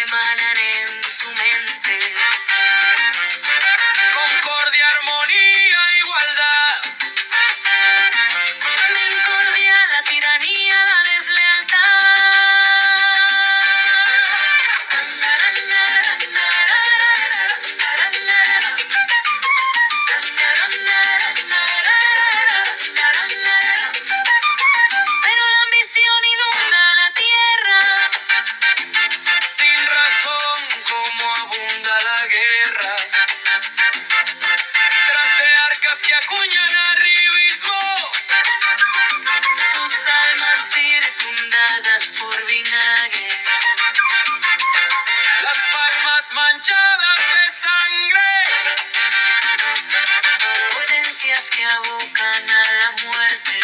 emanan en su mente. Concordia, armonía, igualdad. La incordia, la tiranía, la deslealtad. Pero la ambición inunda la tierra. Sin razón, como abunda la guerra. Tras de arcas que acuñan arribismo, sus almas circundadas por vinagre. Las palmas manchadas de sangre. Potencias que abocan a la muerte.